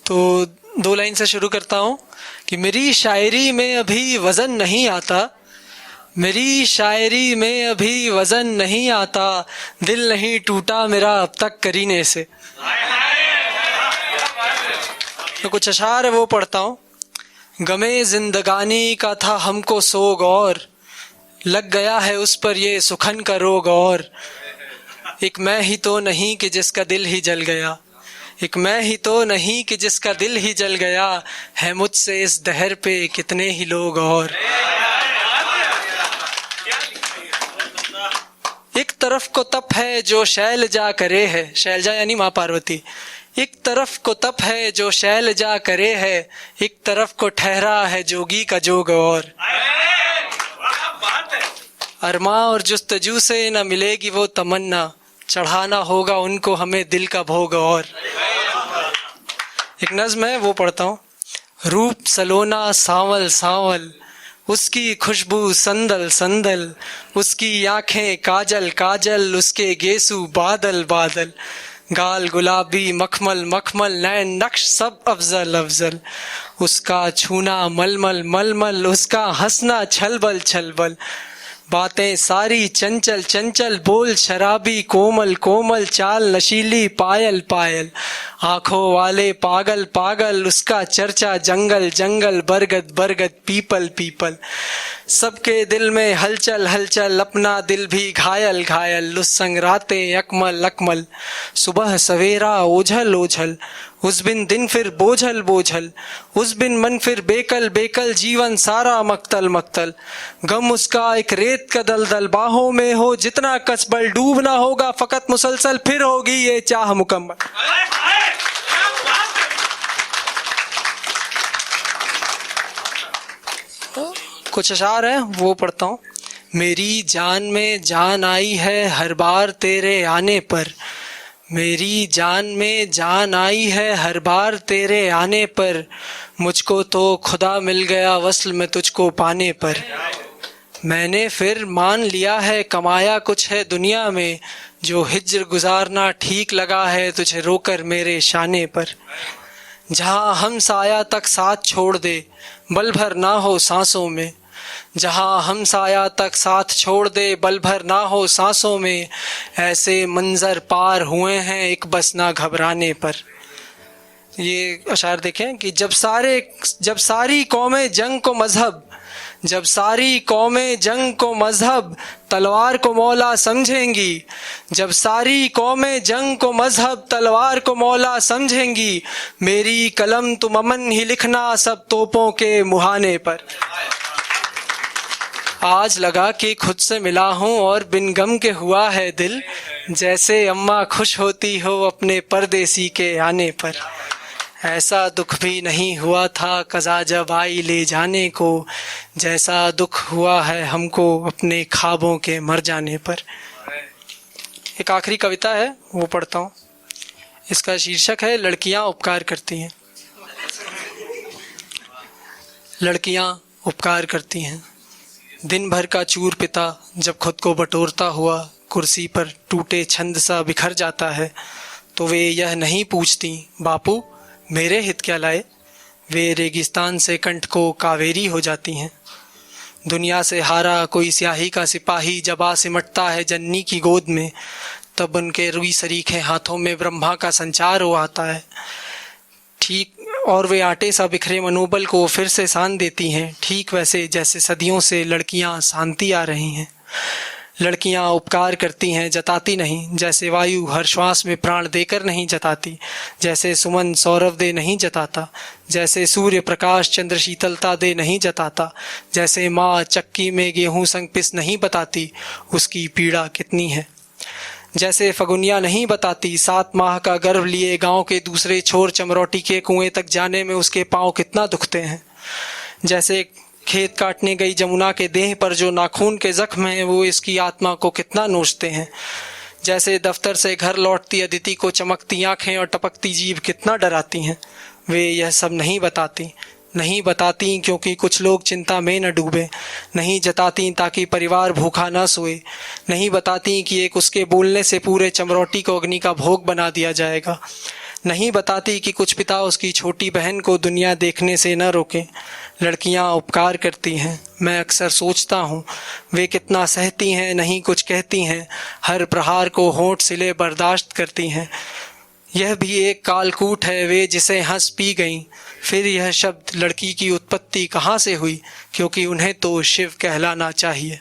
तो 2 लाइन से शुरू करता हूँ कि मेरी शायरी में अभी वज़न नहीं आता, मेरी शायरी में अभी वज़न नहीं आता, दिल नहीं टूटा मेरा अब तक करीने से। तो कुछ अशार है वो पढ़ता हूँ। गमे जिंदगानी का था हमको सोग और लग गया है उस पर ये सुखन का रोग, और एक मैं ही तो नहीं कि जिसका दिल ही जल गया, एक मैं ही तो नहीं कि जिसका दिल ही जल गया, है मुझसे इस दहर पे कितने ही लोग और। एक तरफ को तप है जो शैलजा करे है, शैलजा यानी माँ पार्वती, एक तरफ को तप है जो शैलजा करे है, एक तरफ को ठहरा है जोगी का जोग और। अरमा और जुस्तजू से न मिलेगी वो तमन्ना, चढ़ाना होगा उनको हमें दिल का भोग और। एक नज़्म है वो पढ़ता हूँ। रूप सलोना सांवल सांवल, उसकी खुशबू संदल संदल, उसकी आंखें काजल काजल, उसके गेसू बादल बादल, गाल गुलाबी मखमल मखमल, नैन नक्श सब अफजल अफजल, उसका छूना मलमल मलमल, उसका हंसना छलबल छलबल, बातें सारी चंचल चंचल, बोल शराबी कोमल कोमल, चाल नशीली पायल पायल, आंखों वाले पागल पागल, उसका चर्चा जंगल जंगल, बरगद बरगद पीपल पीपल, सबके दिल में हलचल हलचल, अपना दिल भी घायल घायल, उस संग रातें अकमल अकमल, सुबह सवेरा ओझल ओझल, उस बिन दिन फिर बोझल बोझल, उस बिन मन फिर बेकल बेकल, जीवन सारा मक्तल मक्तल, गम उसका एक रेत का दलदल, बाहों में हो जितना कसबल, डूबना होगा फकत मुसलसल, फिर होगी ये चाह मुकम्मल। कुछ अशार है वो पढ़ता हूँ। मेरी जान में जान आई है हर बार तेरे आने पर, मेरी जान में जान आई है हर बार तेरे आने पर, मुझको तो खुदा मिल गया वस्ल में तुझको पाने पर, मैंने फिर मान लिया है कमाया कुछ है दुनिया में, जो हिज्र गुजारना ठीक लगा है तुझे रोकर मेरे शाने पर, जहाँ हम साया तक साथ छोड़ दे बल भर ना हो सांसों में, जहाँ हम साया तक साथ छोड़ दे बल भर ना हो सांसों में, ऐसे मंजर पार हुए हैं एक बस ना घबराने पर। ये अशार देखें कि जब सारी कौमें जंग को मजहब, जब सारी कौमें जंग को मजहब, तलवार को मौला समझेंगी, जब सारी कौमें जंग को मजहब, तलवार को मौला समझेंगी, मेरी कलम तुम अमन ही लिखना सब तोपों के मुहाने पर। आज लगा कि खुद से मिला हूँ और बिन गम के हुआ है दिल, जैसे अम्मा खुश होती हो अपने परदेसी के आने पर, ऐसा दुख भी नहीं हुआ था कज़ा जब आई ले जाने को, जैसा दुख हुआ है हमको अपने ख्वाबों के मर जाने पर। एक आखिरी कविता है वो पढ़ता हूँ। इसका शीर्षक है लड़कियाँ उपकार करती हैं। लड़कियाँ उपकार करती हैं, दिन भर का चूर पिता जब खुद को बटोरता हुआ कुर्सी पर टूटे छंद सा बिखर जाता है, तो वे यह नहीं पूछती बापू मेरे हित क्या लाए, वे रेगिस्तान से कंठ को कावेरी हो जाती हैं। दुनिया से हारा कोई स्याही का सिपाही जब आ सिमटता है जननी की गोद में, तब उनके रुई सरीखे हाथों में ब्रह्मा का संचार हो आता है, ठीक, और वे आटे सा बिखरे मनोबल को फिर से सान देती हैं, ठीक वैसे जैसे सदियों से लड़कियां शांति आ रही हैं। लड़कियां उपकार करती हैं जताती नहीं, जैसे वायु हर श्वास में प्राण देकर नहीं जताती, जैसे सुमन सौरभ दे नहीं जताता, जैसे सूर्य प्रकाश चंद्र शीतलता दे नहीं जताता, जैसे माँ चक्की में गेहूं संग पिस नहीं बताती उसकी पीड़ा कितनी है, जैसे फगुनिया नहीं बताती 7 माह का गर्भ लिए गांव के दूसरे छोर चमरौटी के कुएं तक जाने में उसके पांव कितना दुखते हैं, जैसे खेत काटने गई जमुना के देह पर जो नाखून के जख्म हैं वो इसकी आत्मा को कितना नोचते हैं, जैसे दफ्तर से घर लौटती अदिति को चमकती आंखें और टपकती जीभ कितना डराती हैं। वे यह सब नहीं बताती क्योंकि कुछ लोग चिंता में न डूबे, नहीं जताती ताकि परिवार भूखा न सोए, नहीं बताती कि एक उसके बोलने से पूरे चमरौटी को अग्नि का भोग बना दिया जाएगा, नहीं बताती कि कुछ पिता उसकी छोटी बहन को दुनिया देखने से न रोकें। लड़कियां उपकार करती हैं, मैं अक्सर सोचता हूँ वे कितना सहती हैं, नहीं कुछ कहती हैं, हर प्रहार को होंठ सिले बर्दाश्त करती हैं। यह भी एक कालकूट है वे जिसे हंस पी गईं। फिर यह शब्द लड़की की उत्पत्ति कहाँ से हुई, क्योंकि उन्हें तो शिव कहलाना चाहिए।